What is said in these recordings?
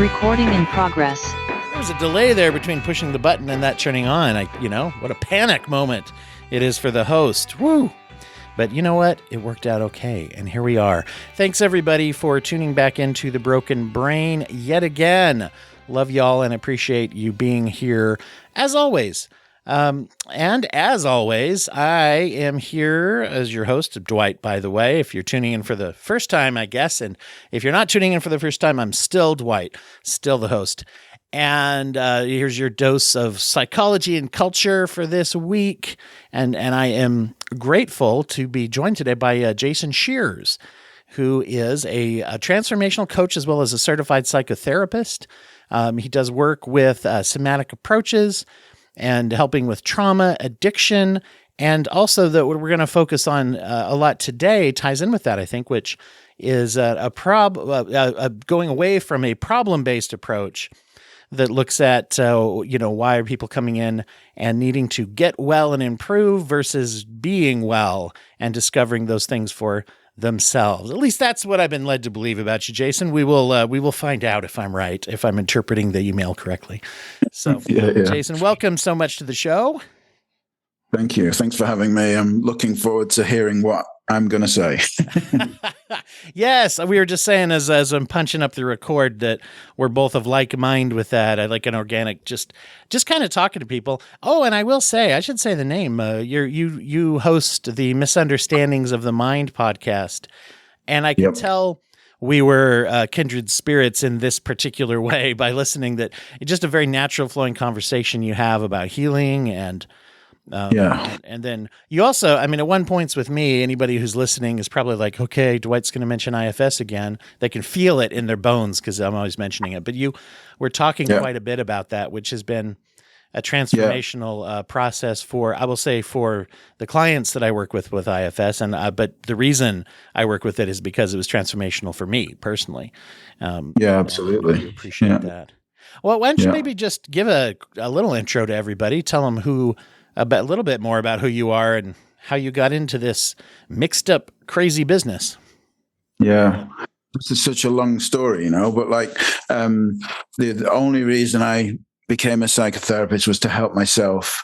Recording in progress. There was a delay there between pushing the button and that turning on. What a panic moment it is for the host. Woo! But you know what? It worked out okay, and here we are. Thanks, everybody, for tuning back into The Broken Brain yet again. Love y'all and appreciate you being here, as always. And as always, I am here as your host, Dwight, by the way, if you're tuning in for the first time, I guess. And if you're not tuning in for the first time, I'm still Dwight, still the host. And here's your dose of psychology and culture for this week. And I am grateful to be joined today by Jason Shiers, who is a transformational coach as well as a certified psychotherapist. He does work with somatic approaches and helping with trauma, addiction, and also that what we're going to focus on a lot today ties in with that, I think, which is going away from a problem-based approach that looks at, why are people coming in and needing to get well and improve versus being well and discovering those things for themselves. At least that's what I've been led to believe about you, Jason. We will find out if I'm right, if I'm interpreting the email correctly. So, yeah. Jason, welcome so much to the show. Thank you. Thanks for having me. I'm looking forward to hearing what I'm going to say. Yes, we were just saying as I'm punching up the record that we're both of like mind with that. I like an organic, just kind of talking to people. Oh, and I should say the name. You host the Misunderstandings of the Mind podcast, and I can tell we were kindred spirits in this particular way by listening. That it's just a very natural flowing conversation you have about healing and. And then you also, at one point with me, anybody who's listening is probably like, okay, Dwight's going to mention IFS again. They can feel it in their bones because I'm always mentioning it. But you were talking quite a bit about that, which has been a transformational process for the clients that I work with IFS. But the reason I work with it is because it was transformational for me personally. Absolutely. I appreciate that. Well, why don't you maybe just give a little intro to everybody, tell them a little bit more about who you are and how you got into this mixed up, crazy business. Yeah, this is such a long story, but the only reason I became a psychotherapist was to help myself,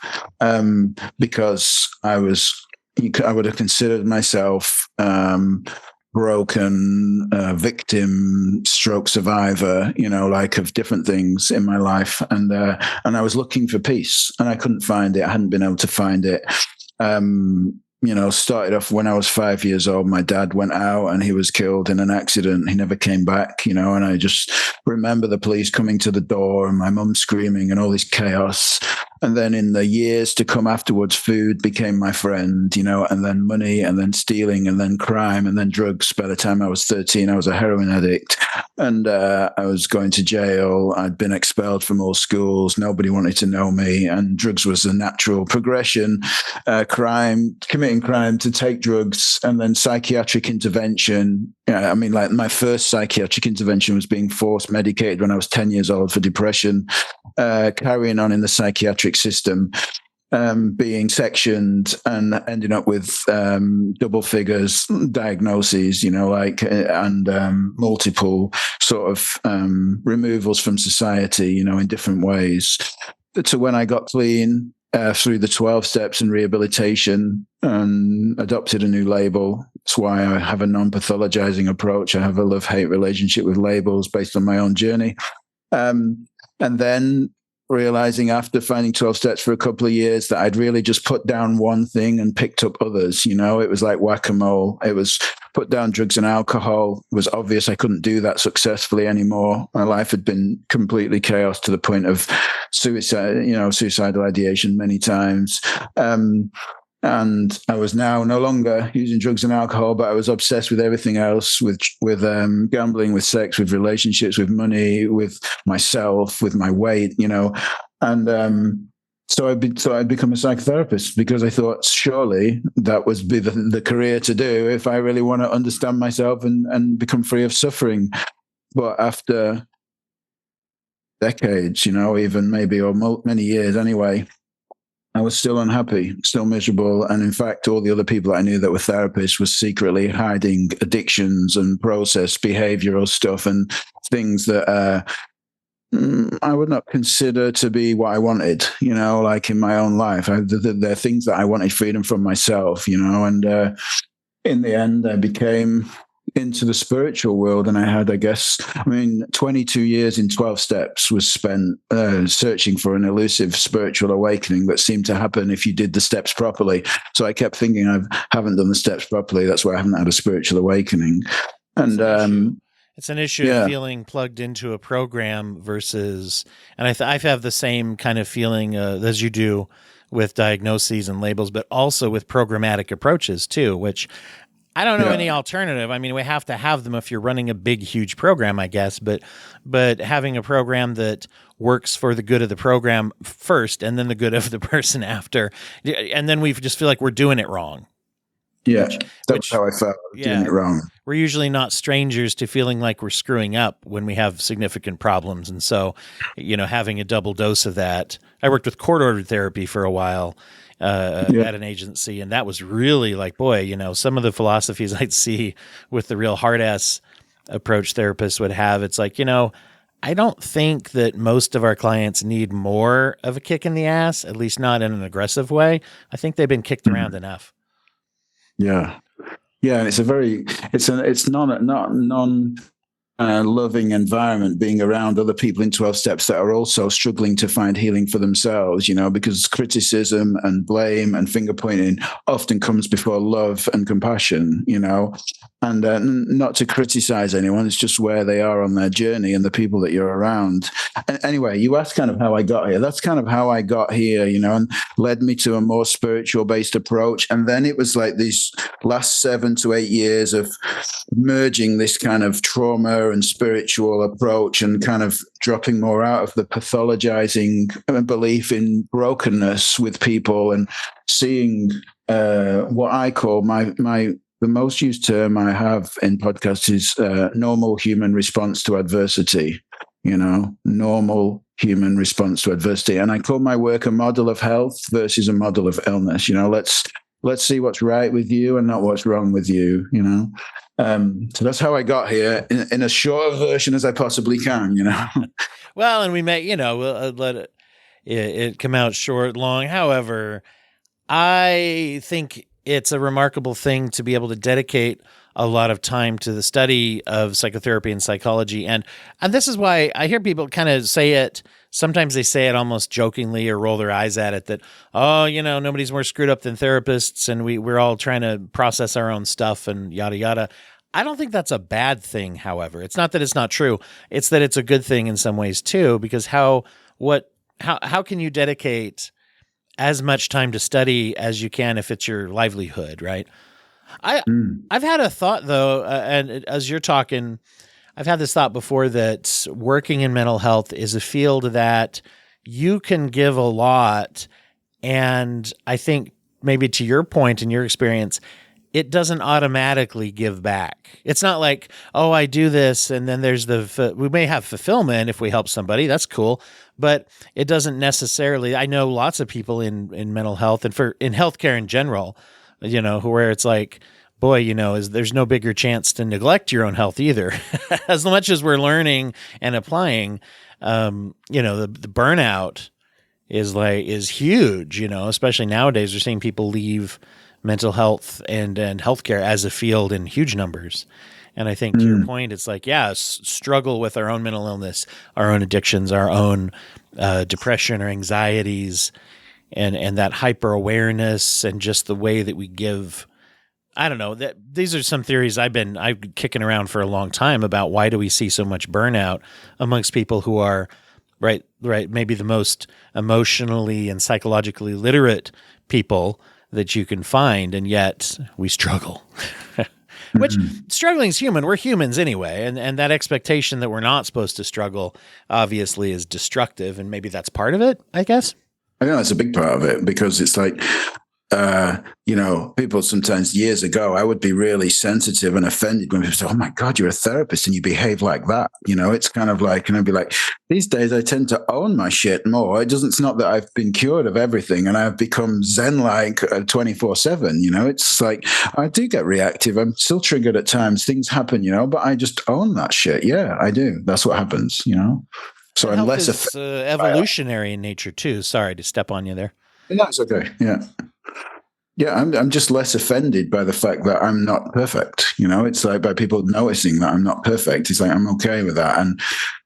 because I would have considered myself broken, victim, stroke survivor, of different things in my life. And I was looking for peace and I couldn't find it. I hadn't been able to find it. Started off when I was 5 years old. My dad went out and he was killed in an accident. He never came back, and I just remember the police coming to the door and my mum screaming and all this chaos. And then in the years to come afterwards, food became my friend, and then money and then stealing and then crime and then drugs. By the time I was 13, I was a heroin addict and I was going to jail. I'd been expelled from all schools. Nobody wanted to know me. And drugs was a natural progression. Committing crime to take drugs and then psychiatric intervention. My first psychiatric intervention was being force medicated when I was 10 years old for depression, carrying on in the psychiatric system, being sectioned and ending up with double figures diagnoses, and multiple sort of removals from society, in different ways. To when I got clean through the 12 steps and rehabilitation and adopted a new label. That's why I have a non-pathologizing approach. I have a love-hate relationship with labels based on my own journey. And then realizing after finding 12 steps for a couple of years that I'd really just put down one thing and picked up others. It was like whack-a-mole. It was put down drugs and alcohol. It was obvious I couldn't do that successfully anymore. My life had been completely chaos to the point of suicide, suicidal ideation many times. And I was now no longer using drugs and alcohol, but I was obsessed with everything else, with gambling, with sex, with relationships, with money, with myself, with my weight, And so I'd become a psychotherapist because I thought surely that would be the career to do if I really want to understand myself and become free of suffering. But after decades, even maybe or many years anyway, I was still unhappy, still miserable. And in fact, all the other people I knew that were therapists were secretly hiding addictions and process behavioral stuff and things that I would not consider to be what I wanted, like in my own life. There are things that I wanted freedom from myself, and in the end, I became into the spiritual world. And I had, 22 years in 12 steps was spent searching for an elusive spiritual awakening that seemed to happen if you did the steps properly. So I kept thinking I haven't done the steps properly. That's why I haven't had a spiritual awakening. And it's an issue of feeling plugged into a program versus, and I have the same kind of feeling as you do with diagnoses and labels, but also with programmatic approaches too, which I don't know any alternative. I mean, we have to have them if you're running a big, huge program, I guess, but having a program that works for the good of the program first and then the good of the person after, and then we just feel like we're doing it wrong. Yeah, that's how I felt, doing it wrong. We're usually not strangers to feeling like we're screwing up when we have significant problems. And so, having a double dose of that. I worked with court-ordered therapy for a while at an agency, and that was really like, boy, some of the philosophies I'd see with the real hard-ass approach therapists would have, it's like, I don't think that most of our clients need more of a kick in the ass, at least not in an aggressive way. I think they've been kicked around enough. Yeah. It's non-loving environment being around other people in 12 steps that are also struggling to find healing for themselves, because criticism and blame and finger pointing often comes before love and compassion, and not to criticize anyone. It's just where they are on their journey and the people that you're around. And anyway, you asked kind of how I got here. That's kind of how I got here, and led me to a more spiritual based approach. And then it was like these last 7 to 8 years of merging this kind of trauma and spiritual approach and kind of dropping more out of the pathologizing belief in brokenness with people and seeing what I call the most used term I have in podcasts is normal human response to adversity, normal human response to adversity. And I call my work a model of health versus a model of illness. Let's see what's right with you and not what's wrong with you, So that's how I got here in as short a version as I possibly can, Well, and we may, we'll let it come out short, long. However, I think it's a remarkable thing to be able to dedicate a lot of time to the study of psychotherapy and psychology. And this is why I hear people kind of say it. Sometimes they say it almost jokingly or roll their eyes at it that, nobody's more screwed up than therapists and we're all trying to process our own stuff and yada, yada. I don't think that's a bad thing, however. It's not that it's not true. It's that it's a good thing in some ways too, because how can you dedicate as much time to study as you can if it's your livelihood, right? I've had a thought though, and as you're talking, I've had this thought before that working in mental health is a field that you can give a lot. And I think maybe to your point in your experience, it doesn't automatically give back. It's not like, oh, I do this and then there's we may have fulfillment if we help somebody. That's cool. But it doesn't necessarily, I know lots of people in mental health and in healthcare in general, where it's like, boy, there's no bigger chance to neglect your own health either. As much as we're learning and applying, the burnout is huge, especially nowadays. We're seeing people leave mental health and healthcare as a field in huge numbers. And I think to your point, it's like, struggle with our own mental illness, our own addictions, our own depression or anxieties, and that hyper awareness and just the way that we give. I don't know, that these are some theories I've been kicking around for a long time about why do we see so much burnout amongst people who are right, maybe the most emotionally and psychologically literate people that you can find, and yet we struggle. Which struggling is human. We're humans anyway, and that expectation that we're not supposed to struggle obviously is destructive, and maybe that's part of it, I guess. I think that's a big part of it, because it's like, people sometimes years ago, I would be really sensitive and offended when people say, oh my God, you're a therapist and you behave like that. It's kind of like, and I'd be like, these days I tend to own my shit more. It's not that I've been cured of everything and I've become Zen-like 24/7, it's like, I do get reactive. I'm still triggered at times. Things happen, but I just own that shit. Yeah, I do. That's what happens, So And I'm health less is affected by it. evolutionary in nature too. Sorry to step on you there. That's okay. Yeah. Yeah, I'm just less offended by the fact that I'm not perfect. It's like by people noticing that I'm not perfect. It's like I'm okay with that, and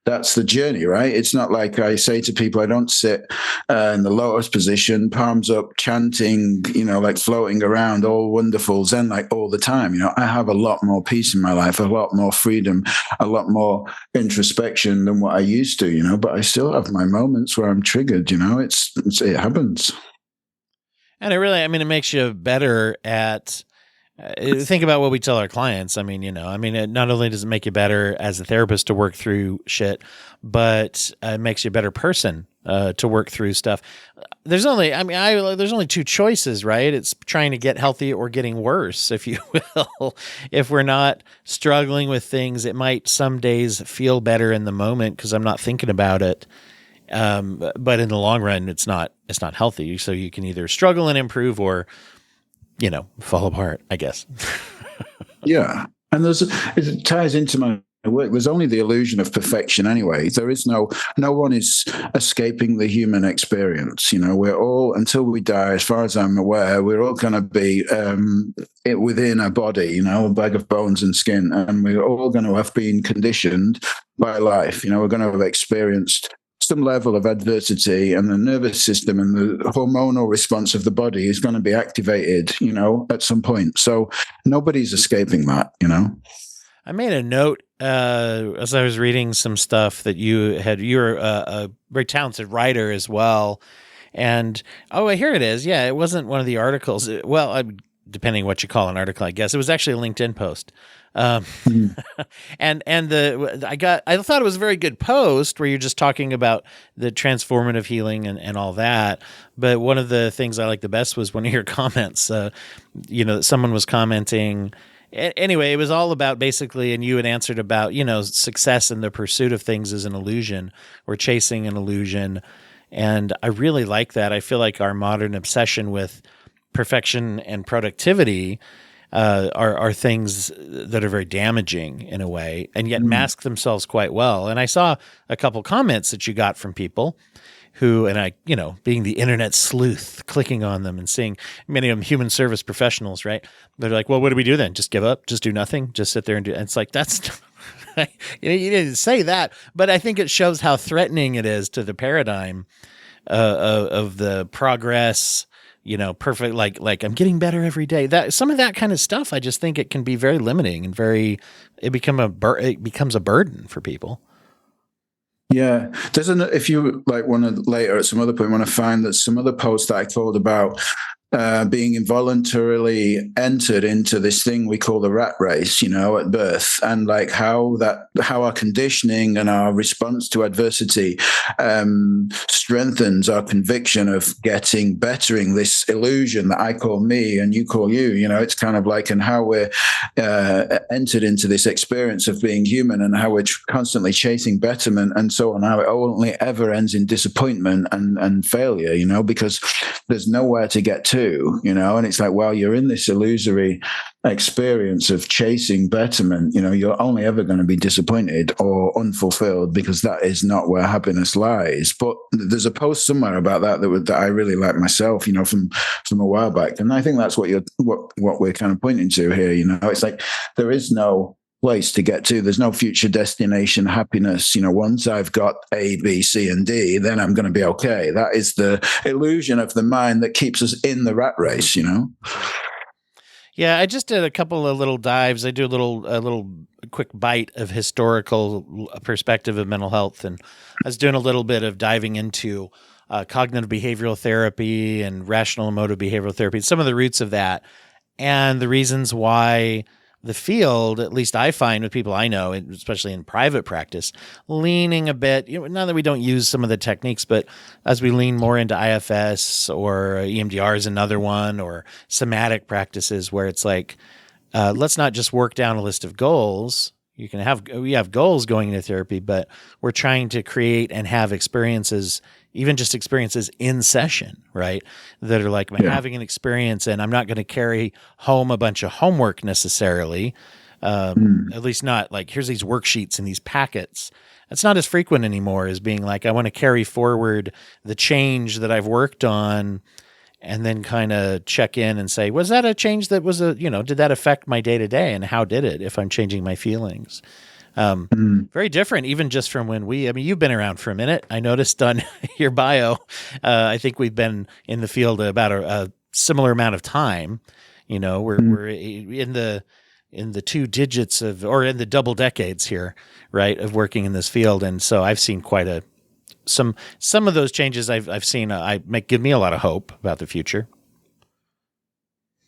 that's the journey, right? It's not like I say to people, I don't sit in the lotus position, palms up, chanting, like floating around, all wonderful Zen, like all the time. I have a lot more peace in my life, a lot more freedom, a lot more introspection than what I used to. But I still have my moments where I'm triggered. It happens. And it makes you better at, think about what we tell our clients. It not only does it make you better as a therapist to work through shit, but it makes you a better person to work through stuff. There's only, there's only two choices, right? It's trying to get healthy or getting worse, if you will. If we're not struggling with things, it might some days feel better in the moment because I'm not thinking about it. But in the long run, it's not healthy. So you can either struggle and improve or, fall apart, I guess. Yeah. And it ties into my work. There's only the illusion of perfection anyway. There is no one is escaping the human experience. We're all, until we die, as far as I'm aware, we're all going to be within a body, a bag of bones and skin. And we're all going to have been conditioned by life. We're going to have experienced some level of adversity, and the nervous system and the hormonal response of the body is going to be activated, at some point. So nobody's escaping that. I made a note as I was reading some stuff that you're a very talented writer as well. And, here it is. Yeah, it wasn't one of the articles. Depending what you call an article, I guess. It was actually a LinkedIn post. I thought it was a very good post where you're just talking about the transformative healing and all that. But one of the things I liked the best was one of your comments, that someone was commenting. Anyway, it was all about basically, and you had answered about, success in the pursuit of things is an illusion. We're chasing an illusion. And I really like that. I feel like our modern obsession with perfection and productivity are things that are very damaging in a way, and yet mask themselves quite well. And I saw a couple comments that you got from people who, and I, being the internet sleuth, clicking on them and seeing many of them human service professionals, right? They're like, well, what do we do then? Just give up? Just do nothing? Just sit there and do? And it's like, that's, you didn't say that, but I think it shows how threatening it is to the paradigm of the progress, perfect, like I'm getting better every day. That some of that kind of stuff, I just think it can be very limiting and it becomes a burden for people. Yeah, if you want to later at some other point want to find that some other posts that I told about being involuntarily entered into this thing we call the rat race, at birth, and like how our conditioning and our response to adversity strengthens our conviction of bettering this illusion that I call me and you call you. It's kind of like, and how we're entered into this experience of being human, and how we're constantly chasing betterment and so on. How it only ever ends in disappointment and failure, because there's nowhere to get to. And it's like, well, you're in this illusory experience of chasing betterment. You're only ever going to be disappointed or unfulfilled, because that is not where happiness lies. But there's a post somewhere about that I really like myself, from a while back, and I think that's what we're kind of pointing to here. It's like there is no place to get to. There's no future destination happiness. Once I've got A, B, C, and D, then I'm going to be okay. That is the illusion of the mind that keeps us in the rat race, Yeah, I just did a couple of little dives. I do a little quick bite of historical perspective of mental health, and I was doing a little bit of diving into cognitive behavioral therapy and rational emotive behavioral therapy, some of the roots of that, and the reasons why the field, at least I find with people I know, especially in private practice, leaning a bit, not that we don't use some of the techniques, but as we lean more into IFS or EMDR is another one, or somatic practices where it's like, let's not just work down a list of goals. We have goals going into therapy, but we're trying to create and have experiences, even just experiences in session, right? That are like, I'm having an experience and I'm not going to carry home a bunch of homework necessarily. At least not like, here's these worksheets and these packets. That's not as frequent anymore as being like, I want to carry forward the change that I've worked on and then kind of check in and say, was that a change that was did that affect my day to day, and how did it, if I'm changing my feelings? Very different, even just from when you've been around for a minute. I noticed on your bio, I think we've been in the field about a similar amount of time. We're in the two digits or in the double decades here, right, of working in this field. And so I've seen quite some of those changes I've seen give me a lot of hope about the future.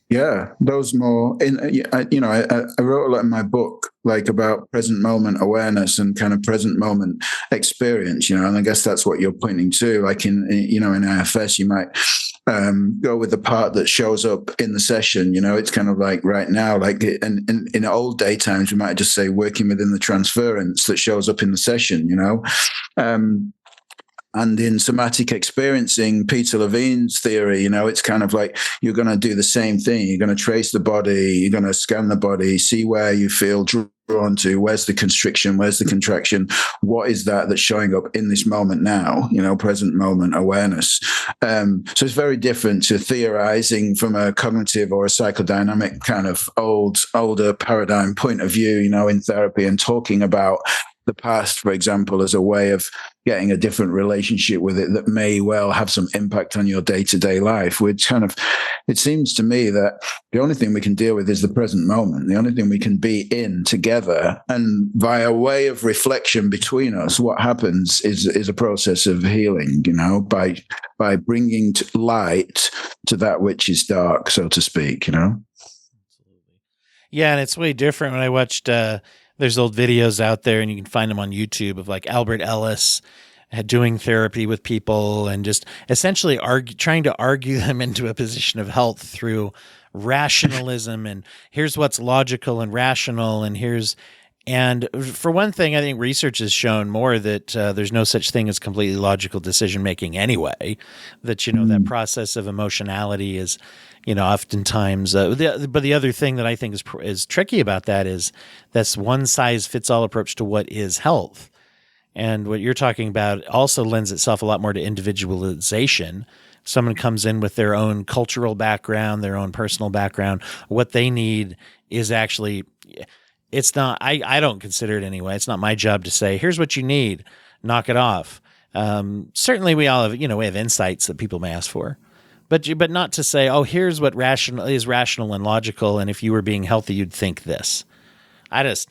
Yeah, those more I wrote a lot in my book, like about present moment awareness and kind of present moment experience, and I guess that's what you're pointing to. Like in IFS, you might go with the part that shows up in the session. It's kind of like right now, like in old day times, we might just say working within the transference that shows up in the session, And in somatic experiencing, Peter Levine's theory, it's kind of like you're going to do the same thing. You're going to trace the body, you're going to scan the body, see where you feel drawn to, where's the constriction, where's the contraction, what is that's showing up in this moment now, present moment awareness. So it's very different to theorizing from a cognitive or a psychodynamic kind of older paradigm point of view, in therapy, and talking about the past, for example, as a way of getting a different relationship with it that may well have some impact on your day-to-day life, which kind of, it seems to me that the only thing we can deal with is the present moment. The only thing we can be in together, and via way of reflection between us, what happens is a process of healing, by bringing light to that which is dark, so to speak, Absolutely. Yeah, and it's way different when I watched there's old videos out there, and you can find them on YouTube, of like Albert Ellis doing therapy with people and just essentially trying to argue them into a position of health through rationalism. And here's what's logical and rational. And for one thing, I think research has shown more that there's no such thing as completely logical decision-making anyway, that, that process of emotionality is, oftentimes, but the other thing that I think is tricky about that is that's one size fits all approach to what is health. And what you're talking about also lends itself a lot more to individualization. Someone comes in with their own cultural background, their own personal background. What they need is actually, it's not, I don't consider it anyway. It's not my job to say, here's what you need, knock it off. Certainly we all have, we have insights that people may ask for. But not to say, oh, here's what is rational and logical, and if you were being healthy, you'd think this. I don't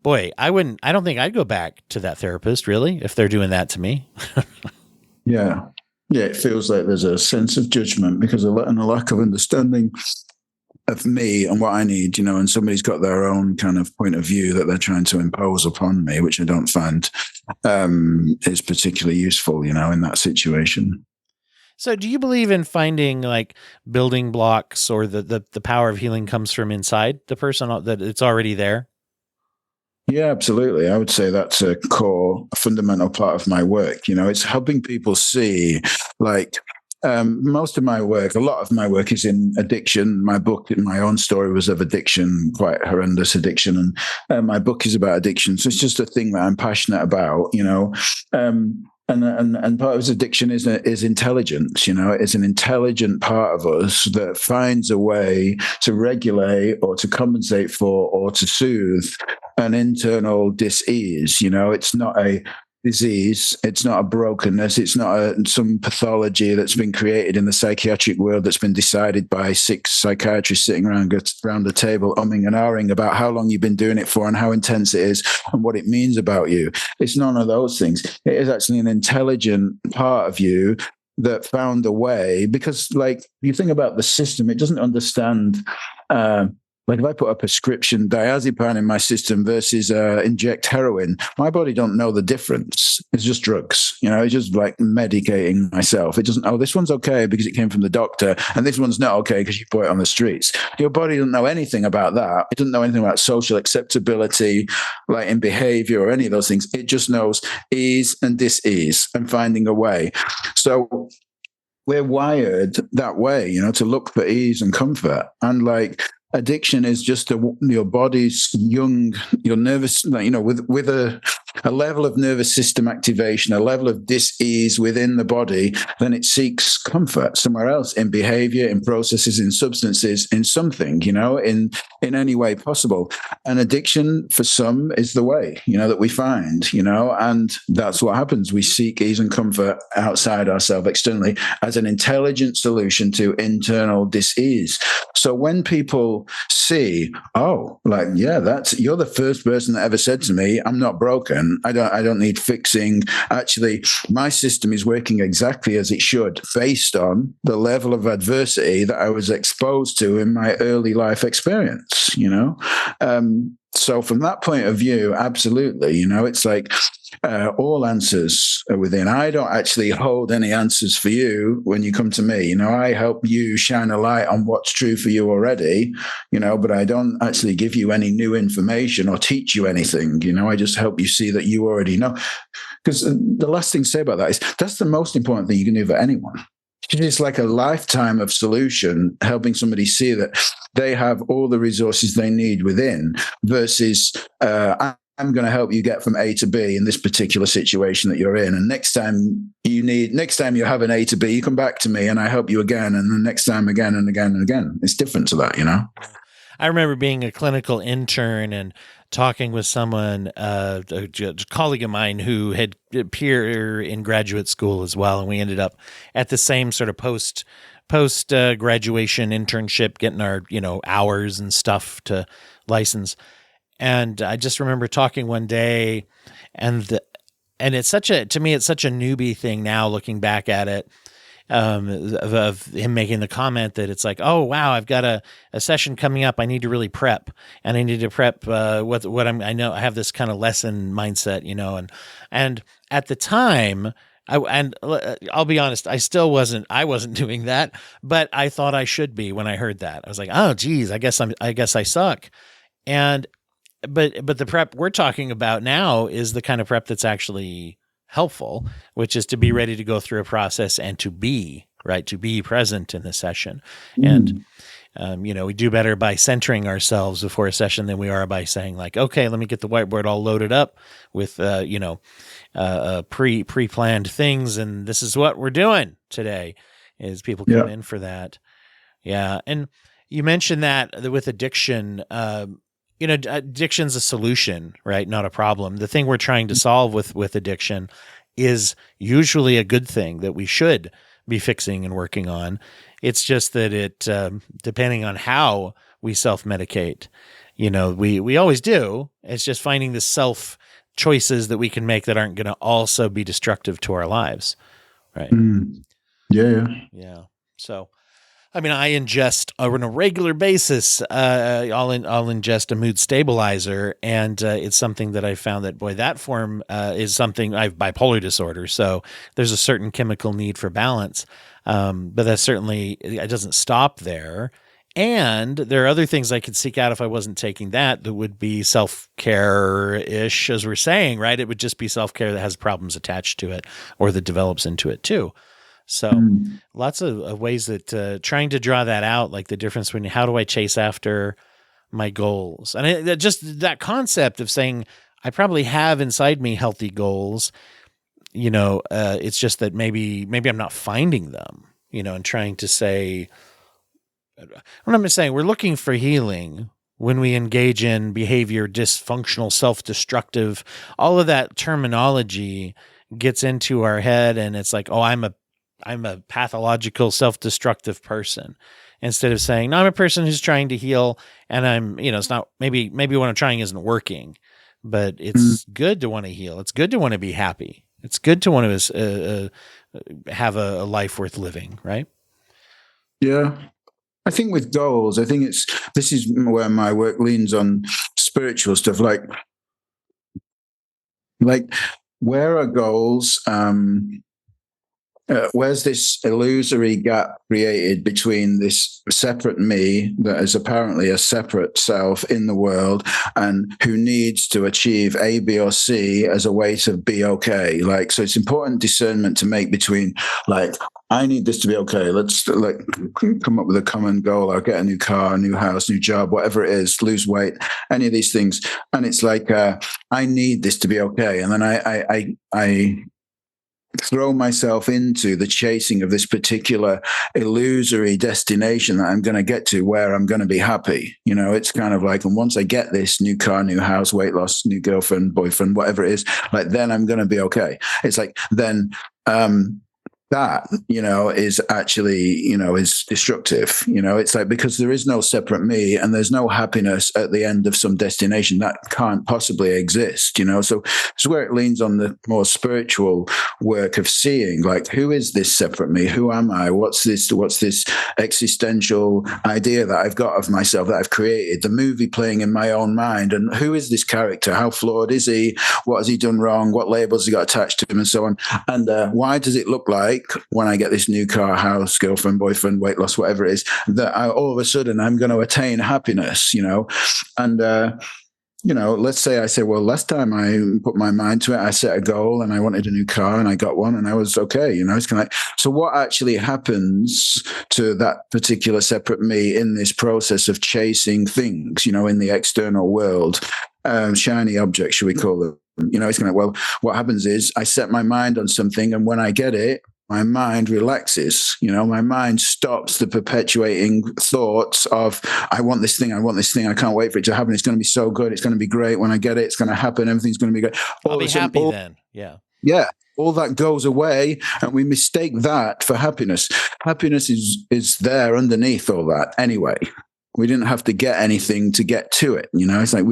think I'd go back to that therapist, really, if they're doing that to me. Yeah, it feels like there's a sense of judgment because of a lack of understanding of me and what I need, and somebody's got their own kind of point of view that they're trying to impose upon me, which I don't find is particularly useful, in that situation. So do you believe in finding like building blocks, or the power of healing comes from inside the person, that it's already there? Yeah, absolutely. I would say that's a fundamental part of my work. It's helping people see, like, most of my work, a lot of my work is in addiction. My book, my own story was of addiction, quite horrendous addiction. And my book is about addiction. So it's just a thing that I'm passionate about, And part of his addiction is intelligence. It's an intelligent part of us that finds a way to regulate or to compensate for or to soothe an internal dis-ease. It's not a disease. It's not a brokenness. It's not some pathology that's been created in the psychiatric world that's been decided by 6 psychiatrists sitting around the table umming and ahhing about how long you've been doing it for and how intense it is and what it means about you. It's none of those things. It is actually an intelligent part of you that found a way, because, like, you think about the system, it doesn't understand. Like if I put a prescription diazepam in my system versus inject heroin, my body don't know the difference. It's just drugs, it's just like medicating myself. It doesn't, this one's okay because it came from the doctor, and this one's not okay because you bought it on the streets. Your body doesn't know anything about that. It doesn't know anything about social acceptability, like in behavior or any of those things. It just knows ease and dis-ease and finding a way. So we're wired that way, to look for ease and comfort. And like addiction is just your body's your nervous, with a level of nervous system activation, a level of dis-ease within the body. Then it seeks comfort somewhere else, in behavior, in processes, in substances, in something, in any way possible. And addiction for some is the way, that we find, and that's what happens. We seek ease and comfort outside ourselves, externally, as an intelligent solution to internal dis-ease. So when people see, you're the first person that ever said to me, I'm not broken, I don't need fixing. Actually, my system is working exactly as it should, based on the level of adversity that I was exposed to in my early life experience. So from that point of view, absolutely, it's like all answers are within. I don't actually hold any answers for you when you come to me. I help you shine a light on what's true for you already, but I don't actually give you any new information or teach you anything. I just help you see that you already know. Because the last thing to say about that is that's the most important thing you can do for anyone. It's like a lifetime of solution, helping somebody see that they have all the resources they need within, versus I'm going to help you get from A to B in this particular situation that you're in. And next time you have an A to B, you come back to me and I help you again. And the next time again and again and again. It's different to that, I remember being a clinical intern and talking with someone, a colleague of mine who had a peer in graduate school as well. And we ended up at the same sort of post graduation internship, getting our, hours and stuff to license. And I just remember talking one day, and it's to me, it's such a newbie thing now, looking back at it, of him making the comment that it's like, oh wow, I've got a session coming up. I need to really prep, and I need to prep what I know. I have this kind of lesson mindset, and at the time, I'll be honest, I wasn't doing that, but I thought I should be when I heard that. I was like, oh geez, I guess I suck. But the prep we're talking about now is the kind of prep that's actually helpful, which is to be ready to go through a process and to be present in the session. And, we do better by centering ourselves before a session than we are by saying like, okay, let me get the whiteboard all loaded up with, pre-planned things. And this is what we're doing today, is people come in for that. Yeah. And you mentioned that with addiction, addiction's a solution, right? Not a problem. The thing we're trying to solve with addiction is usually a good thing that we should be fixing and working on. It's just that it, depending on how we self-medicate, we always do. It's just finding the self choices that we can make that aren't going to also be destructive to our lives. Right. Yeah. So, I mean, I ingest on a regular basis. I'll ingest a mood stabilizer, and it's something that I found that that form is something. I have bipolar disorder, so there's a certain chemical need for balance. But that certainly it doesn't stop there. And there are other things I could seek out if I wasn't taking that would be self-care-ish, as we're saying, right? It would just be self-care that has problems attached to it or that develops into it too. So lots of ways that trying to draw that out, like the difference between how do I chase after my goals, and just that concept of saying I probably have inside me healthy goals. It's just that maybe I'm not finding them. And trying to say, what I'm saying, we're looking for healing when we engage in behavior, dysfunctional, self-destructive. All of that terminology gets into our head, and it's like, oh, I'm a pathological, self-destructive person, instead of saying, no, I'm a person who's trying to heal, and I'm, it's not, maybe what I'm trying isn't working, but it's good to want to heal. It's good to want to be happy. It's good to want to have a life worth living, right? Yeah. I think with goals, this is where my work leans on spiritual stuff, like where are goals, where's this illusory gap created between this separate me that is apparently a separate self in the world and who needs to achieve A, B, or C as a way to be okay? Like, so it's important discernment to make between, like, I need this to be okay. Let's come up with a common goal. I'll get a new car, a new house, new job, whatever it is, lose weight, any of these things. And it's like, I need this to be okay. And then I throw myself into the chasing of this particular illusory destination that I'm going to get to where I'm going to be happy. It's kind of like, and once I get this new car, new house, weight loss, new girlfriend, boyfriend, whatever it is, like, then I'm going to be okay. It's like, then, that, is actually, is destructive. It's like, because there is no separate me and there's no happiness at the end of some destination that can't possibly exist, so it's where it leans on the more spiritual work of seeing, like, who is this separate me? Who am I? What's this existential idea that I've got of myself that I've created, the movie playing in my own mind? And who is this character? How flawed is he? What has he done wrong? What labels has he got attached to him, and so on? And why does it look like, when I get this new car, house, girlfriend, boyfriend, weight loss, whatever it is, that all of a sudden I'm going to attain happiness, and, let's say I say, well, last time I put my mind to it, I set a goal and I wanted a new car and I got one and I was okay, it's kind of like, so what actually happens to that particular separate me in this process of chasing things, in the external world, shiny objects, should we call them? It's kind of, well, what happens is I set my mind on something, and when I get it, my mind relaxes. My mind stops the perpetuating thoughts of, I want this thing, I can't wait for it to happen. It's going to be so good. It's going to be great. When I get it, it's going to happen. Everything's going to be good. I'll be happy then. Yeah. Yeah. All that goes away, and we mistake that for happiness. Happiness is there underneath all that anyway. We didn't have to get anything to get to it. It's like,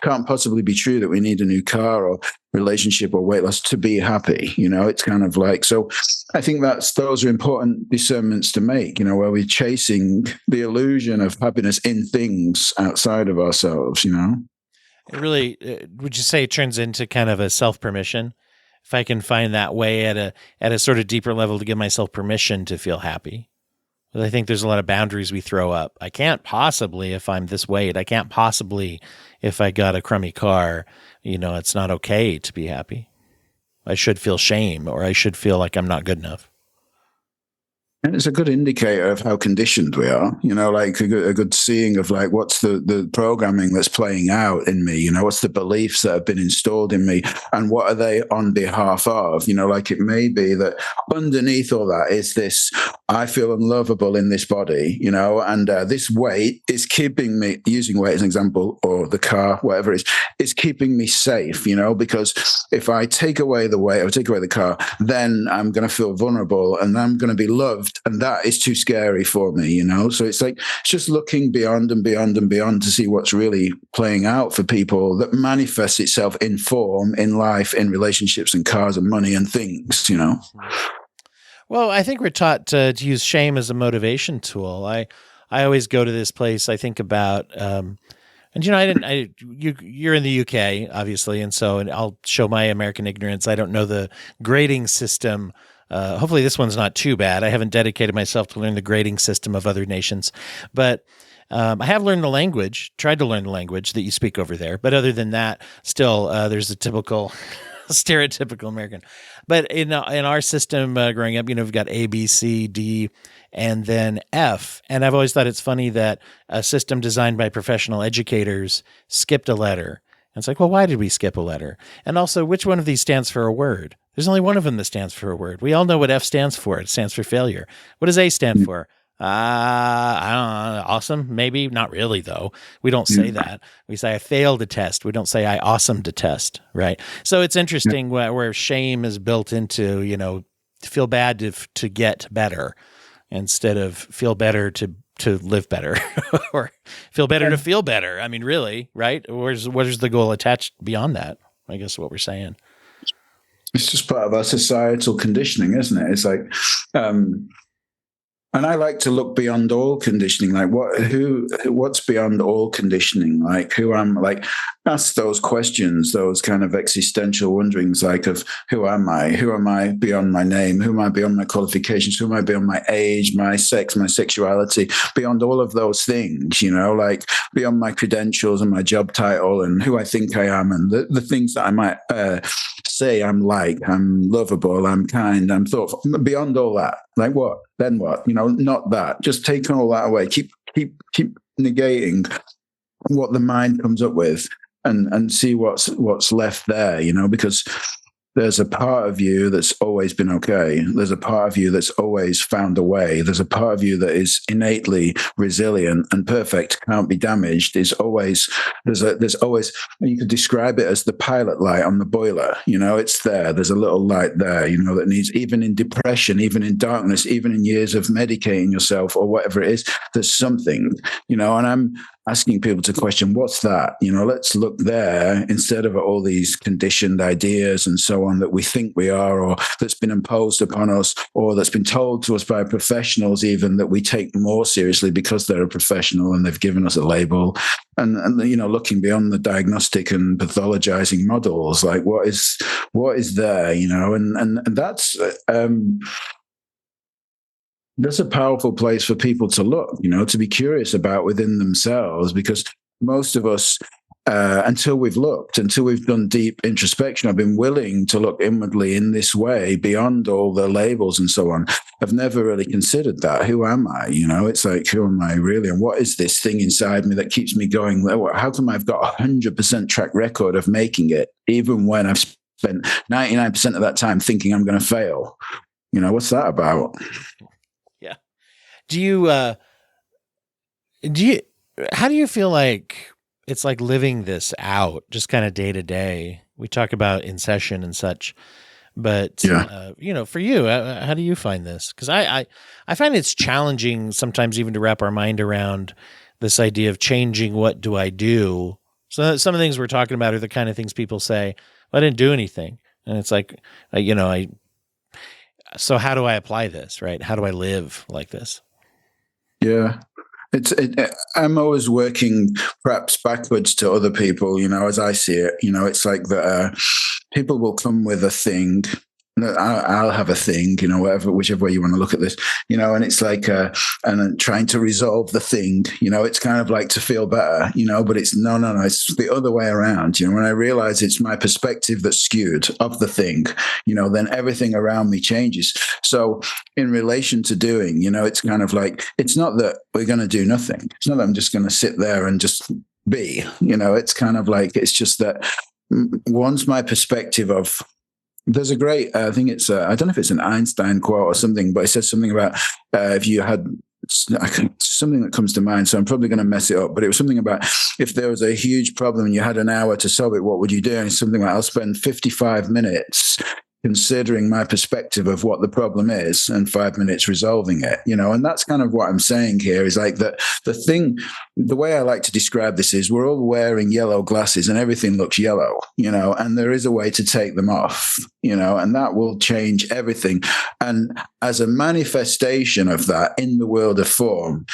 can't possibly be true that we need a new car or relationship or weight loss to be happy. It's kind of like, so I think those are important discernments to make, where we're chasing the illusion of happiness in things outside of ourselves, It really, would you say it turns into kind of a self-permission? If I can find that way at a sort of deeper level to give myself permission to feel happy. But I think there's a lot of boundaries we throw up. I can't possibly, if I'm this weight, I can't possibly, if I got a crummy car, it's not okay to be happy. I should feel shame, or I should feel like I'm not good enough. And it's a good indicator of how conditioned we are, like a good seeing of, like, what's the programming that's playing out in me, what's the beliefs that have been installed in me, and what are they on behalf of? Like, it may be that underneath all that is this, I feel unlovable in this body, and this weight is keeping me, using weight as an example, or the car, whatever it is keeping me safe, because if I take away the weight or take away the car, then I'm going to feel vulnerable and I'm going to be loved. And that is too scary for me, So it's like, it's just looking beyond and beyond and beyond to see what's really playing out for people that manifests itself in form, in life, in relationships and cars and money and things, Well, I think we're taught to use shame as a motivation tool. I always go to this place. I think about, and you're in the UK, obviously, and I'll show my American ignorance. I don't know the grading system. Hopefully this one's not too bad. I haven't dedicated myself to learn the grading system of other nations, but I have learned the language, tried to learn the language that you speak over there. But other than that, still, there's a typical, stereotypical American. But in our system growing up, we've got A, B, C, D, and then F. And I've always thought it's funny that a system designed by professional educators skipped a letter. And it's like, well, why did we skip a letter? And also, which one of these stands for a word? There's only one of them that stands for a word. We all know what F stands for. It stands for failure. What does A stand for? I don't know. Awesome? Maybe. Not really, though. We don't say that. We say, I failed a test. We don't say, I awesomed a test, right? So it's interesting where shame is built into, feel bad to get better instead of feel better to live better or feel better to feel better. I mean, really, right? What is the goal attached beyond that? I guess what we're saying. It's just part of our societal conditioning, isn't it? It's like, And I like to look beyond all conditioning, like what's beyond all conditioning, like who I'm, like ask those questions, those kind of existential wonderings, like of who am I beyond my name, who am I beyond my qualifications, who am I beyond my age, my sex, my sexuality, beyond all of those things, like beyond my credentials and my job title and who I think I am and the things that I might say I'm lovable, I'm kind, I'm thoughtful, beyond all that, like what? Then what? Not that. Just taking all that away. Keep negating what the mind comes up with, and see what's left there. Because there's a part of you that's always been okay. There's a part of you that's always found a way. There's a part of you that is innately resilient and perfect, can't be damaged. There's always, you could describe it as the pilot light on the boiler. It's there. There's a little light there, that needs, even in depression, even in darkness, even in years of medicating yourself or whatever it is, there's something, and I'm asking people to question, what's that? Let's look there instead of all these conditioned ideas and so on that we think we are, or that's been imposed upon us, or that's been told to us by professionals even that we take more seriously because they're a professional and they've given us a label. And looking beyond the diagnostic and pathologizing models, like what is there, and that's a powerful place for people to look, to be curious about within themselves, because most of us, until we've done deep introspection, I've been willing to look inwardly in this way beyond all the labels and so on. I've never really considered that. Who am I? It's like, who am I really? And what is this thing inside me that keeps me going? How come I've got 100% track record of making it, even when I've spent 99% of that time thinking I'm going to fail? What's that about? Yeah. How do you feel like it's like living this out, just kind of day to day? We talk about in session and such, but for you, how do you find this? Because I find it's challenging sometimes even to wrap our mind around this idea of changing. What do I do? So some of the things we're talking about are the kind of things people say, well, I didn't do anything. And it's like, so how do I apply this, right? How do I live like this? Yeah. I'm always working perhaps backwards to other people, as I see it. It's like that people will come with a thing. I'll have a thing, whichever way you want to look at this, and it's like, and then trying to resolve the thing, it's kind of like to feel better, but it's no, it's the other way around. When I realize it's my perspective that's skewed of the thing, then everything around me changes. So in relation to doing, it's kind of like, it's not that we're going to do nothing. It's not that I'm just going to sit there and just be, it's kind of like, it's just that once my perspective of, there's a great, I think it's, I don't know if it's an Einstein quote or something, but it says something about if you had something that comes to mind, so I'm probably going to mess it up, but it was something about if there was a huge problem and you had an hour to solve it, what would you do? And it's something like, I'll spend 55 minutes considering my perspective of what the problem is and 5 minutes resolving it, and that's kind of what I'm saying here is like that the way I like to describe this is we're all wearing yellow glasses and everything looks yellow, and there is a way to take them off, and that will change everything. And as a manifestation of that in the world of form,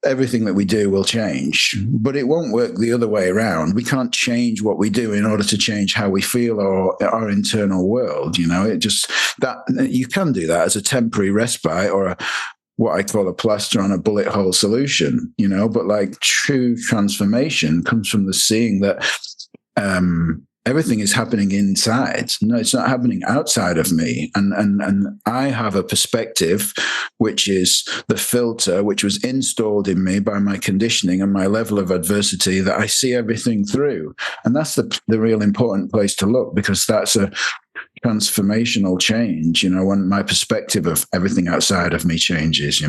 everything that we do will change, but it won't work the other way around. We can't change what we do in order to change how we feel or our internal world. It just that you can do that as a temporary respite or what I call a plaster on a bullet hole solution, but like true transformation comes from the seeing that, everything is happening inside. No, it's not happening outside of me. And I have a perspective, which is the filter, which was installed in me by my conditioning and my level of adversity that I see everything through. And that's the real important place to look, because that's a transformational change, when my perspective of everything outside of me changes,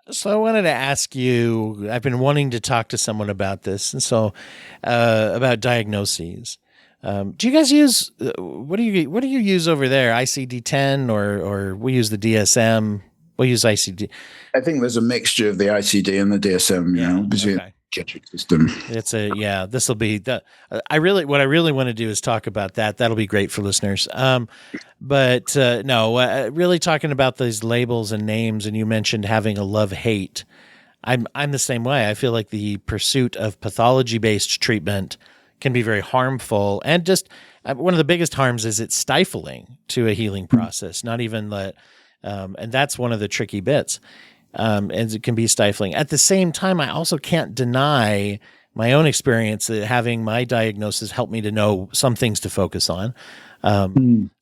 So I wanted to ask you, I've been wanting to talk to someone about this, and so about diagnoses. Do you guys use what do you use over there? ICD-10 or we use the DSM? We'll use ICD. I think there's a mixture of the ICD and the DSM, Okay. psychiatric system. This will be what I really want to do is talk about that. That'll be great for listeners. Really talking about these labels and names, and you mentioned having a love-hate. I'm the same way. I feel like the pursuit of pathology-based treatment can be very harmful, and just one of the biggest harms is it's stifling to a healing process. Not even that, and that's one of the tricky bits. And it can be stifling. At the same time, I also can't deny my own experience that having my diagnosis helped me to know some things to focus on.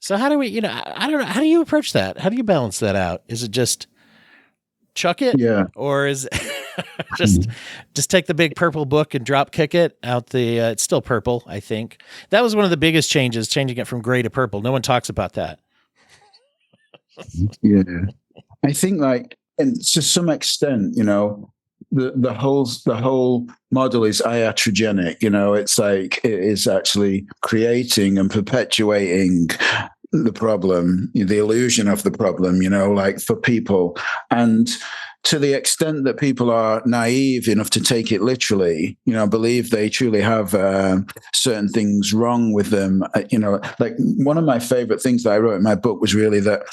So how do we, I don't know, how do you approach that? How do you balance that out? Is it just chuck it? Yeah. Or is it just take the big purple book and drop kick it out it's still purple, I think. That was one of the biggest changes, changing it from gray to purple. No one talks about that. Yeah. I think and to some extent, the whole model is iatrogenic. It's like it is actually creating and perpetuating the problem, the illusion of the problem, for people. And to the extent that people are naive enough to take it literally, believe they truly have certain things wrong with them. Like one of my favorite things that I wrote in my book was really that,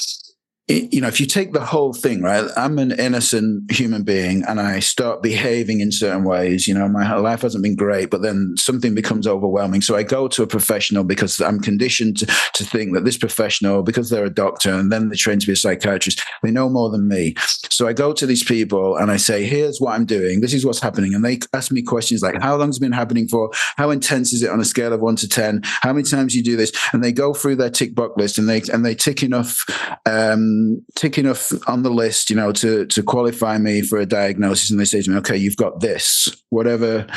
if you take the whole thing, right, I'm an innocent human being and I start behaving in certain ways, my life hasn't been great, but then something becomes overwhelming. So I go to a professional because I'm conditioned to think that this professional, because they're a doctor and then they train to be a psychiatrist, they know more than me. So I go to these people and I say, here's what I'm doing. This is what's happening. And they ask me questions like, how long has it been happening for? How intense is it on a scale of 1 to 10? How many times you do this? And they go through their tick box list and they tick enough on the list, to qualify me for a diagnosis. And they say to me, okay, you've got this, whatever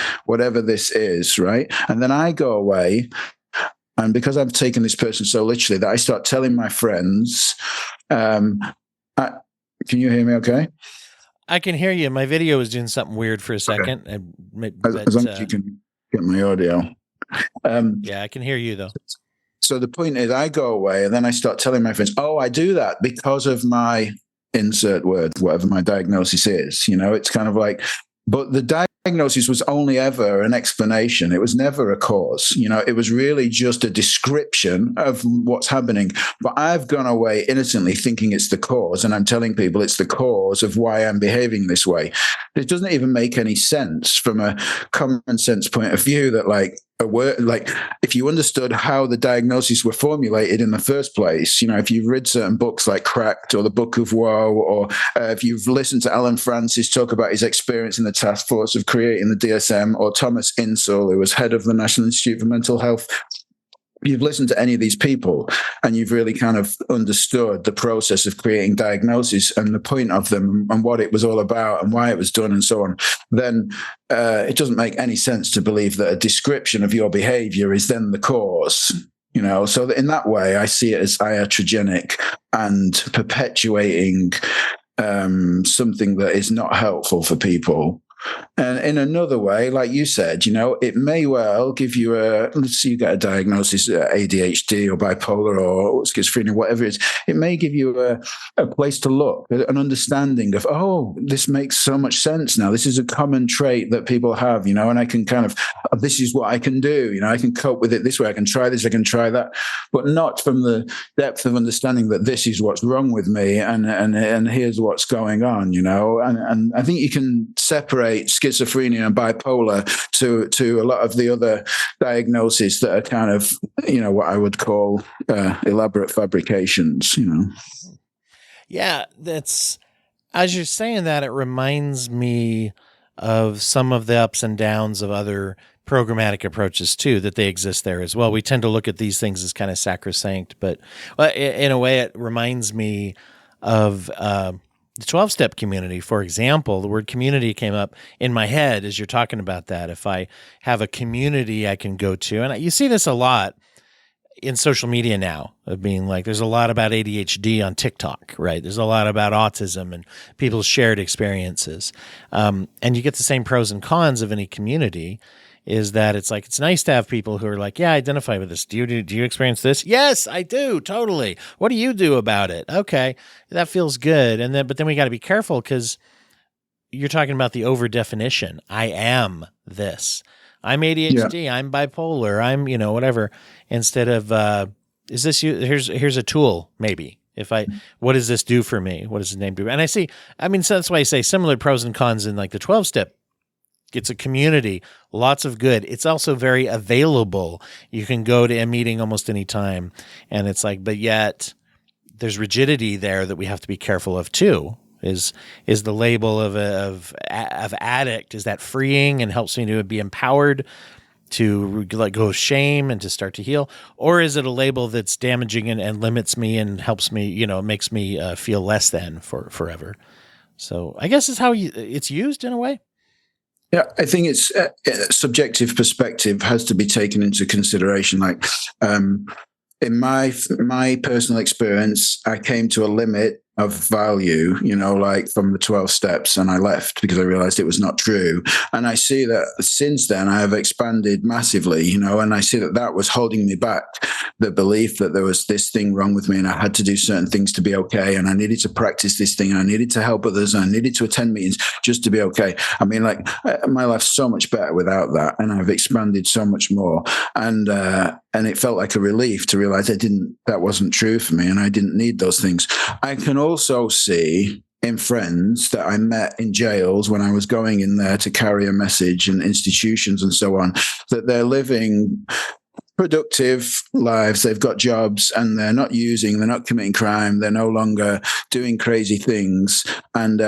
this is, right? And then I go away. And because I've taken this person so literally that I start telling my friends, can you hear me okay? I can hear you. My video was doing something weird for a second. Okay. As long as you can get my audio. Yeah, I can hear you though. So the point is I go away and then I start telling my friends, I do that because of my insert word, whatever my diagnosis is. It's kind of like, but the diagnosis was only ever an explanation. It was never a cause. It was really just a description of what's happening. But I've gone away innocently thinking it's the cause. And I'm telling people it's the cause of why I'm behaving this way. It doesn't even make any sense from a common sense point of view that a word, if you understood how the diagnoses were formulated in the first place, if you've read certain books like Cracked or the Book of Woe, or if you've listened to Alan Francis talk about his experience in the task force of creating the DSM, or Thomas Insel, who was head of the National Institute for Mental Health, you've listened to any of these people and you've really kind of understood the process of creating diagnoses and the point of them and what it was all about and why it was done and so on, then it doesn't make any sense to believe that a description of your behavior is then the cause. So in that way, I see it as iatrogenic and perpetuating something that is not helpful for people. And in another way, like you said, it may well give you let's say you get a diagnosis, ADHD or bipolar or schizophrenia, whatever it is, it may give you a place to look, an understanding of, this makes so much sense now. This is a common trait that people have, and I can kind of, this is what I can do, I can cope with it this way. I can try this, I can try that, but not from the depth of understanding that this is what's wrong with me and here's what's going on, and I think you can separate schizophrenia and bipolar to a lot of the other diagnoses that are kind of, what I would call elaborate fabrications, Yeah, that's, as you're saying that, it reminds me of some of the ups and downs of other programmatic approaches too, that they exist there as well. We tend to look at these things as kind of sacrosanct, but in a way it reminds me of the 12-step community, for example. The word community came up in my head as you're talking about that. If I have a community I can go to, and you see this a lot in social media now, of being like, there's a lot about ADHD on TikTok, right? There's a lot about autism and people's shared experiences. And you get the same pros and cons of any community, is that it's like, it's nice to have people who are like, yeah, I identify with this. Do you experience this? Yes, I do. Totally. What do you do about it? Okay. That feels good. But then we got to be careful because, you're talking about the over definition. I am this. I'm ADHD. I'm bipolar. I'm, whatever. Instead of, is this you? Here's a tool, maybe. What does this do for me? What does the name do? And so that's why I say similar pros and cons in like the 12-step. It's a community, lots of good. It's also very available. You can go to a meeting almost any time. And it's like, but yet there's rigidity there that we have to be careful of too. Is the label of addict, is that freeing and helps me to be empowered to let go of shame and to start to heal? Or is it a label that's damaging and limits me and helps me, makes me feel less than forever? So I guess it's how it's used in a way. Yeah, I think it's subjective perspective has to be taken into consideration. Like in my personal experience, I came to a limit of value, like from the 12 steps, and I left because I realized it was not true. And I see that since then I have expanded massively, and I see that was holding me back, the belief that there was this thing wrong with me and I had to do certain things to be okay, and I needed to practice this thing and I needed to help others and I needed to attend meetings just to be okay. I mean, like, my life's so much better without that, and I've expanded so much more, and it felt like a relief to realize that wasn't true for me and I didn't need those things. I can also see in friends that I met in jails when I was going in there to carry a message, and institutions and so on, that they're living productive lives. They've got jobs and they're not committing crime. They're no longer doing crazy things, and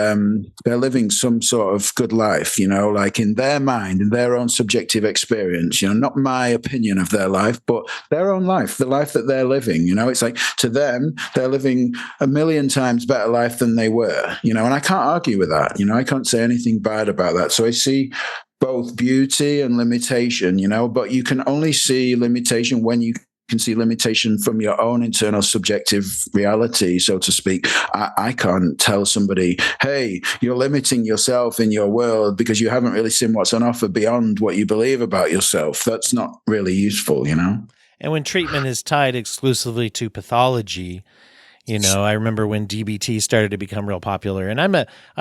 they're living some sort of good life, like in their mind, in their own subjective experience, not my opinion of their life, but their own life, the life that they're living. It's like, to them, they're living a million times better life than they were, and I can't argue with that. I can't say anything bad about that. So I see both beauty and limitation, but you can only see limitation when you can see limitation from your own internal subjective reality, so to speak. I can't tell somebody, hey, you're limiting yourself in your world because you haven't really seen what's on offer beyond what you believe about yourself. That's not really useful, And when treatment is tied exclusively to pathology, I remember when DBT started to become real popular, and I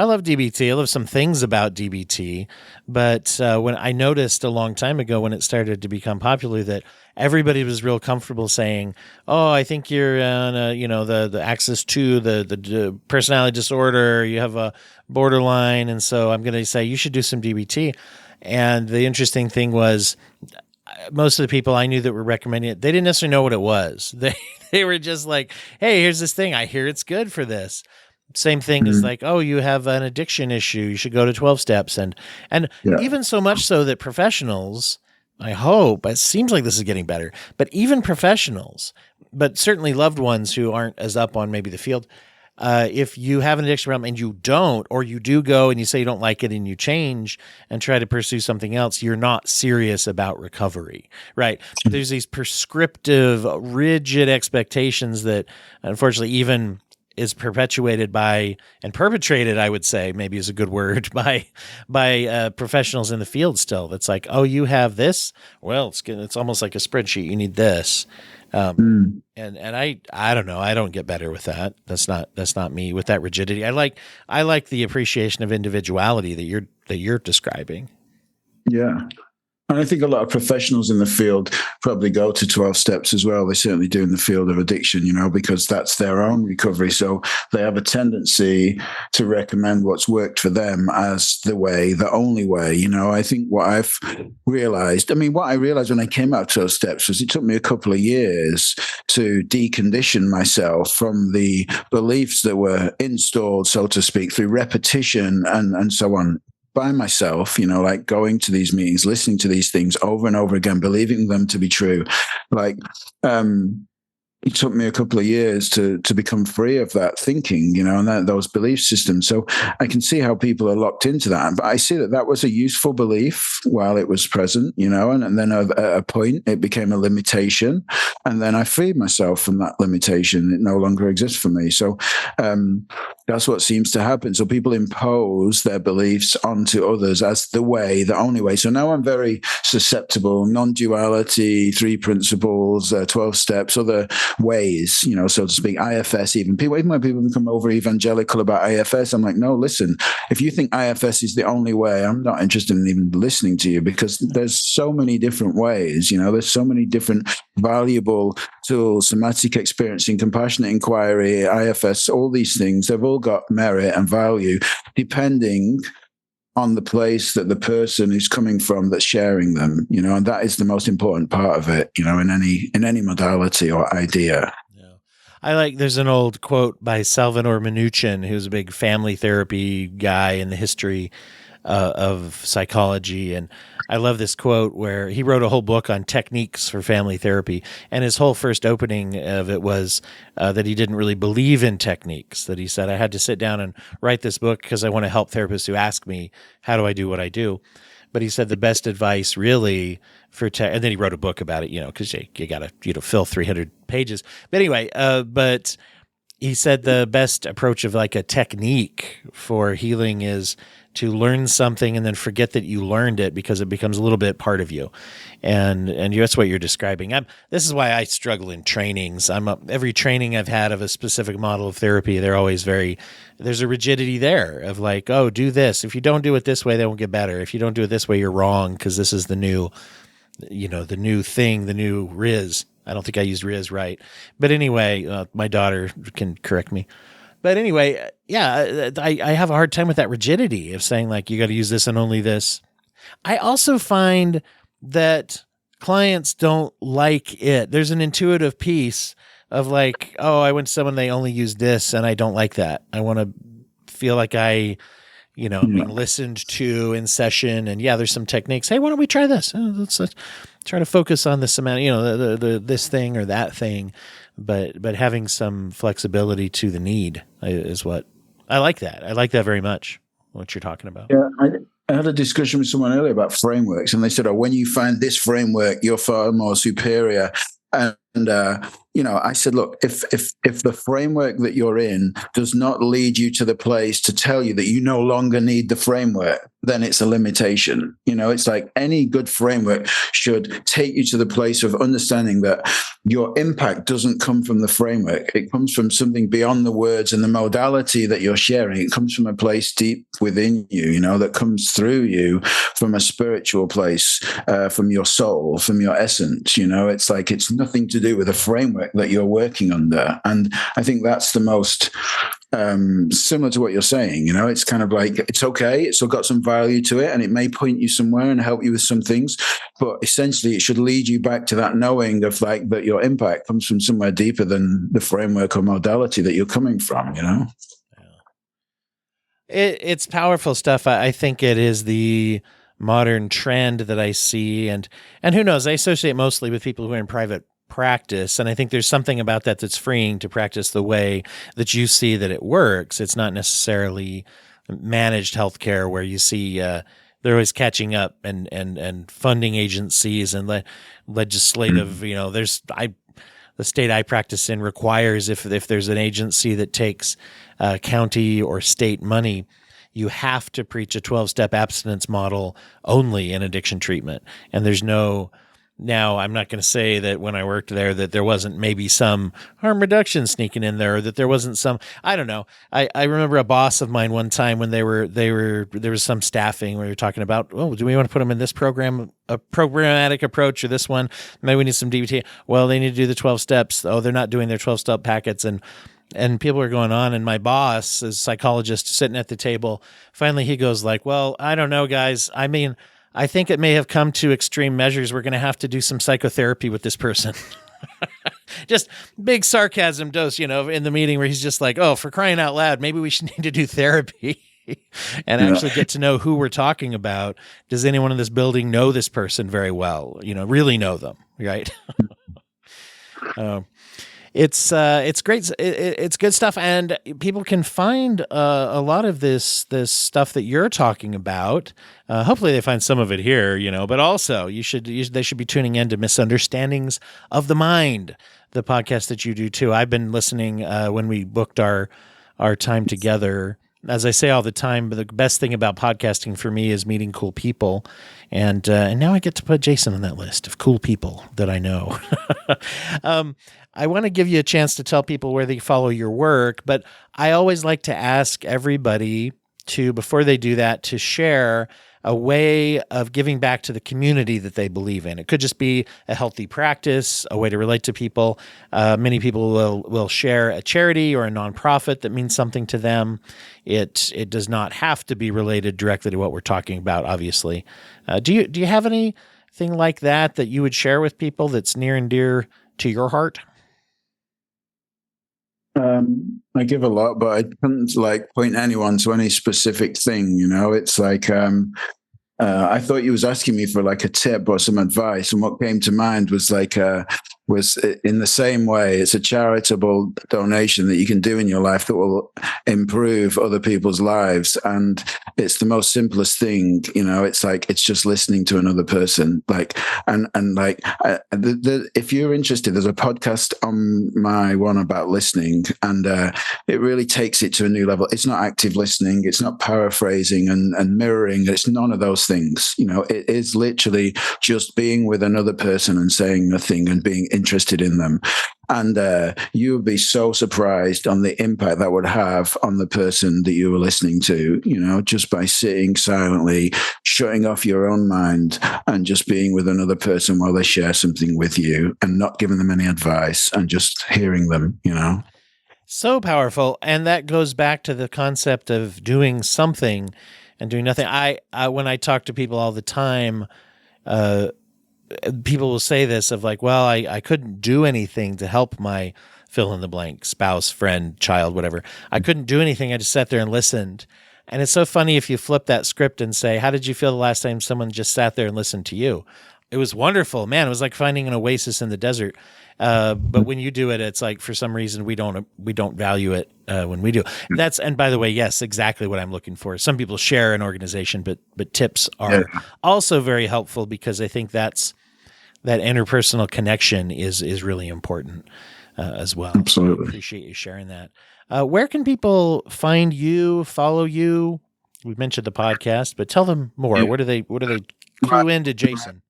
love DBT. I love some things about DBT, but when I noticed a long time ago when it started to become popular that everybody was real comfortable saying, "Oh, I think you're on the axis 2, the personality disorder. You have a borderline, and so I'm going to say you should do some DBT." And the interesting thing was, most of the people I knew that were recommending it, they didn't necessarily know what it was. They were just like, hey, here's this thing. I hear it's good for this. Same thing as like, oh, you have an addiction issue. You should go to 12 steps. And even so much so that professionals, I hope, it seems like this is getting better, but even professionals, but certainly loved ones who aren't as up on maybe the field, if you have an addiction problem and you don't, or you do go and you say you don't like it and you change and try to pursue something else, you're not serious about recovery, right? There's these prescriptive, rigid expectations that unfortunately even is perpetuated by and perpetrated, I would say, maybe is a good word, by professionals in the field still. That's like, oh, you have this? Well, it's almost like a spreadsheet. You need this. And I don't know. I don't get better with that. That's not me with that rigidity. I like the appreciation of individuality that you're describing. Yeah. And I think a lot of professionals in the field probably go to 12 steps as well. They certainly do in the field of addiction, because that's their own recovery. So they have a tendency to recommend what's worked for them as the only way. I think what I realized when I came out of 12 steps was it took me a couple of years to decondition myself from the beliefs that were installed, so to speak, through repetition and so on, by myself, like going to these meetings, listening to these things over and over again, believing them to be true. Like, it took me a couple of years to become free of that thinking, and those belief systems. So I can see how people are locked into that. But I see that was a useful belief while it was present, and then at a point it became a limitation. And then I freed myself from that limitation. It no longer exists for me. So That's what seems to happen. So people impose their beliefs onto others as the way, the only way. So now I'm very susceptible, non-duality, 3 principles, 12 steps, other ways, so to speak, IFS even. Even when people become over evangelical about IFS, I'm like, no, listen, if you think IFS is the only way, I'm not interested in even listening to you, because there's so many different ways, there's so many different valuable tools, somatic experiencing, compassionate inquiry, IFS, all these things, they've all got merit and value depending on the place that the person who's coming from that's sharing them, and that is the most important part of it, in any modality or idea. There's an old quote by Salvador Minuchin, who's a big family therapy guy in the history of psychology. And I love this quote where he wrote a whole book on techniques for family therapy. And his whole first opening of it was that he didn't really believe in techniques, that he said, I had to sit down and write this book because I want to help therapists who ask me, how do I do what I do? But he said the best advice really for and then he wrote a book about it, because you got to, fill 300 pages. But anyway, but he said the best approach of like a technique for healing is to learn something and then forget that you learned it, because it becomes a little bit part of you. And that's what you're describing. This is why I struggle in trainings. Every training I've had of a specific model of therapy, they're always there's a rigidity there of like, oh, do this. If you don't do it this way, they won't get better. If you don't do it this way, you're wrong, because this is the new, the new thing, the new Riz. I don't think I used Riz right. But anyway, my daughter can correct me. But anyway, yeah, I have a hard time with that rigidity of saying like, you got to use this and only this. I also find that clients don't like it. There's an intuitive piece of like, oh, I went to someone, they only use this and I don't like that. I want to feel like being listened to in session. And yeah, there's some techniques. Hey, why don't we try this? Let's try to focus on this amount, the this thing or that thing. But having some flexibility to the need is what I like. I like that very much, what you're talking about. Yeah, I had a discussion with someone earlier about frameworks, and they said, when you find this framework, you're far more superior. And I said, look, if the framework that you're in does not lead you to the place to tell you that you no longer need the framework, then it's a limitation. It's like any good framework should take you to the place of understanding that your impact doesn't come from the framework. It comes from something beyond the words and the modality that you're sharing. It comes from a place deep within you, that comes through you from a spiritual place, from your soul, from your essence. It's like it's nothing to do with a framework that you're working under. And I think that's the most similar to what you're saying. It's kind of like, it's okay, it's still got some value to it, and it may point you somewhere and help you with some things, but essentially it should lead you back to that knowing of like that your impact comes from somewhere deeper than the framework or modality that you're coming from. It's powerful stuff. I think it is the modern trend that I see, and who knows, I associate mostly with people who are in private practice. And I think there's something about that that's freeing to practice the way that you see that it works. It's not necessarily managed healthcare where you see they're always catching up and funding agencies and legislative, the state I practice in requires if there's an agency that takes county or state money, you have to preach a 12-step abstinence model only in addiction treatment. And there's now, I'm not going to say that when I worked there that there wasn't maybe some harm reduction sneaking in there, or that there wasn't some, I don't know. I remember a boss of mine one time when there was some staffing where you're talking about, oh, do we want to put them in this program, a programmatic approach, or this one? Maybe we need some DBT. Well, they need to do the 12 steps. Oh, they're not doing their 12-step packets. And people are going on, and my boss, as a psychologist, sitting at the table, finally he goes like, well, I don't know, guys. I mean, I think it may have come to extreme measures. We're going to have to do some psychotherapy with this person. Just big sarcasm dose, in the meeting where he's just like, oh, for crying out loud, maybe we should need to do therapy and actually get to know who we're talking about. Does anyone in this building know this person very well? Really know them, right? It's great. It's good stuff, and people can find a lot of this stuff that you're talking about. Hopefully, they find some of it here, But also, they should be tuning in to Misunderstandings of the Mind, the podcast that you do too. I've been listening when we booked our our time together. As I say all the time, but the best thing about podcasting for me is meeting cool people. And now I get to put Jason on that list of cool people that I know. I want to give you a chance to tell people where they follow your work, but I always like to ask everybody to, before they do that, to share a way of giving back to the community that they believe in. It could just be a healthy practice, a way to relate to people. Many people will share a charity or a nonprofit that means something to them. It does not have to be related directly to what we're talking about, obviously. Do you have anything like that you would share with people that's near and dear to your heart? I give a lot, but I couldn't point anyone to any specific thing. It's like I thought you was asking me for a tip or some advice, and what came to mind was was in the same way. It's a charitable donation that you can do in your life that will improve other people's lives, and it's the most simplest thing. It's just listening to another person. If you're interested, there's a podcast on my one about listening, and it really takes it to a new level. It's not active listening, it's not paraphrasing and mirroring. It's none of those things. It is literally just being with another person and saying nothing and being interested in them. And you would be so surprised on the impact that would have on the person that you were listening to, just by sitting silently, shutting off your own mind and just being with another person while they share something with you and not giving them any advice and just hearing them. So powerful. And that goes back to the concept of doing something and doing nothing. I when I talk to people all the time, people will say this of I couldn't do anything to help my fill in the blank, spouse, friend, child, whatever. I couldn't do anything. I just sat there and listened. And it's so funny if you flip that script and say, how did you feel the last time someone just sat there and listened to you? It was wonderful, man. It was like finding an oasis in the desert. But when you do it, it's like, for some reason, we don't value it when we do. And by the way, yes, exactly what I'm looking for. Some people share an organization, but tips are also very helpful, because I think that interpersonal connection is really important as well. Absolutely. I appreciate you sharing that. Where can people find you, follow you? We mentioned the podcast, but tell them more. Where do they clue into Jason?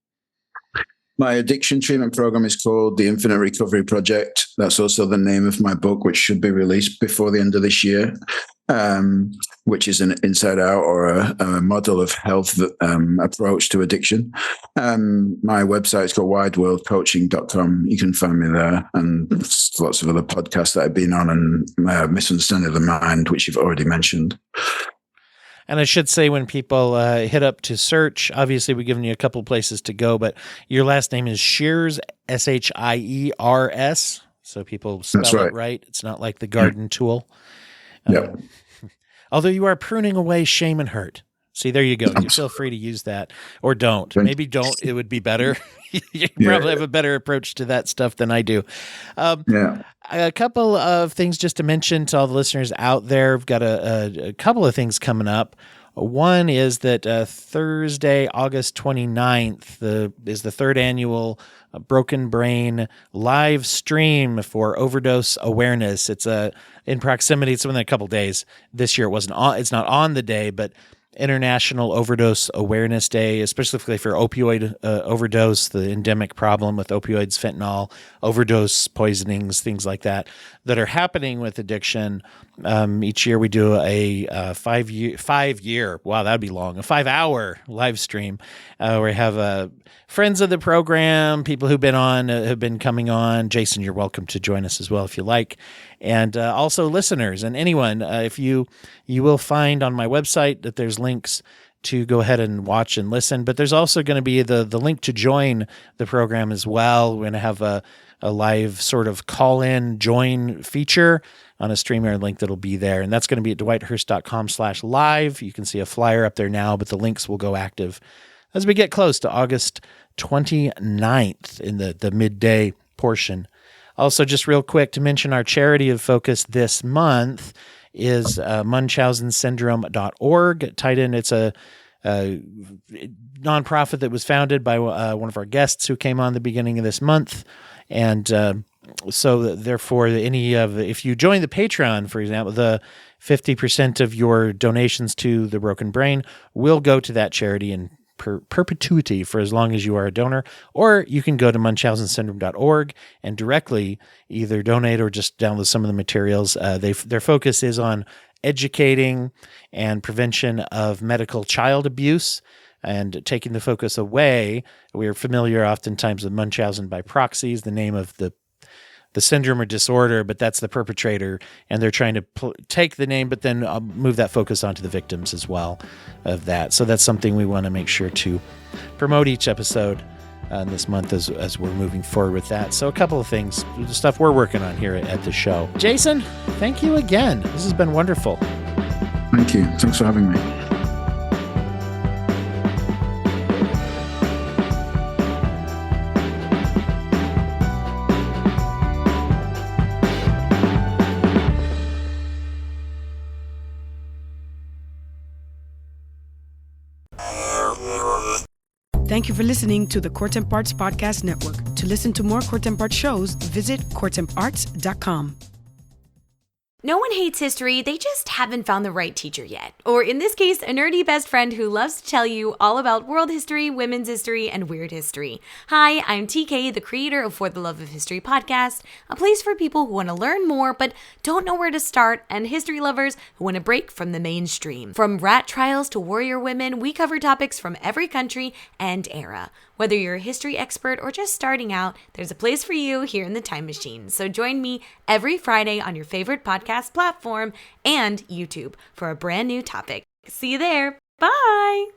My addiction treatment program is called the Infinite Recovery Project. That's also the name of my book, which should be released before the end of this year, which is an inside out or a model of health approach to addiction. My website is called wideworldcoaching.com. You can find me there, and lots of other podcasts that I've been on, and Misunderstanding of the Mind, which you've already mentioned. And I should say, when people hit up to search, obviously we've given you a couple places to go, but your last name is Shiers, Shiers. So people spell it right. It's not like the garden tool. Yeah. Although you are pruning away shame and hurt. See, there you go. You feel free to use that, or don't. Maybe don't. It would be better. You probably have a better approach to that stuff than I do. A couple of things just to mention to all the listeners out there. We've got a couple of things coming up. One is that Thursday, August 29th, is the third annual Broken Brain live stream for overdose awareness. It's in proximity. It's within a couple days. This year it's not on the day, but International Overdose Awareness Day, especially for opioid overdose, the endemic problem with opioids, fentanyl, overdose poisonings, things like that are happening with addiction. Each year we do a 5-year, wow, that'd be long, a 5-hour live stream where we have friends of the program, people who've been coming on. Jason, you're welcome to join us as well if you like. And also listeners and anyone, if you will find on my website that there's links to go ahead and watch and listen, but there's also going to be the link to join the program as well. We're going to have a live sort of call-in join feature on a StreamYard link that'll be there. And that's going to be at dwighthurst.com/live. You can see a flyer up there now, but the links will go active as we get close to August 29th in the midday portion. Also, just real quick to mention, our charity of focus this month is munchausensyndrome.org. Titan, it's a nonprofit that was founded by one of our guests who came on the beginning of this month. And So therefore, if you join the Patreon, for example, the 50% of your donations to the Broken Brain will go to that charity in perpetuity for as long as you are a donor. Or you can go to munchausensyndrome.org and directly either donate or just download some of the materials. Their focus is on educating and prevention of medical child abuse and taking the focus away. We are familiar oftentimes with Munchausen by proxy, is the name of the syndrome or disorder, but that's the perpetrator, and they're trying to take the name, but then move that focus onto the victims as well of that. So that's something we want to make sure to promote each episode this month as we're moving forward with that. So a couple of things, the stuff we're working on here at the show. Jason, thank you again. This has been wonderful. Thank you. Thanks for having me. Thank you for listening to the Courtemp Arts Podcast Network. To listen to more Courtemp Arts shows, visit courtemparts.com. No one hates history, they just haven't found the right teacher yet. Or in this case, a nerdy best friend who loves to tell you all about world history, women's history, and weird history. Hi, I'm TK, the creator of For the Love of History podcast, a place for people who want to learn more but don't know where to start, and history lovers who want to break from the mainstream. From rat trials to warrior women, we cover topics from every country and era. Whether you're a history expert or just starting out, there's a place for you here in the Time Machine. So join me every Friday on your favorite podcast platform and YouTube for a brand new topic. See you there. Bye.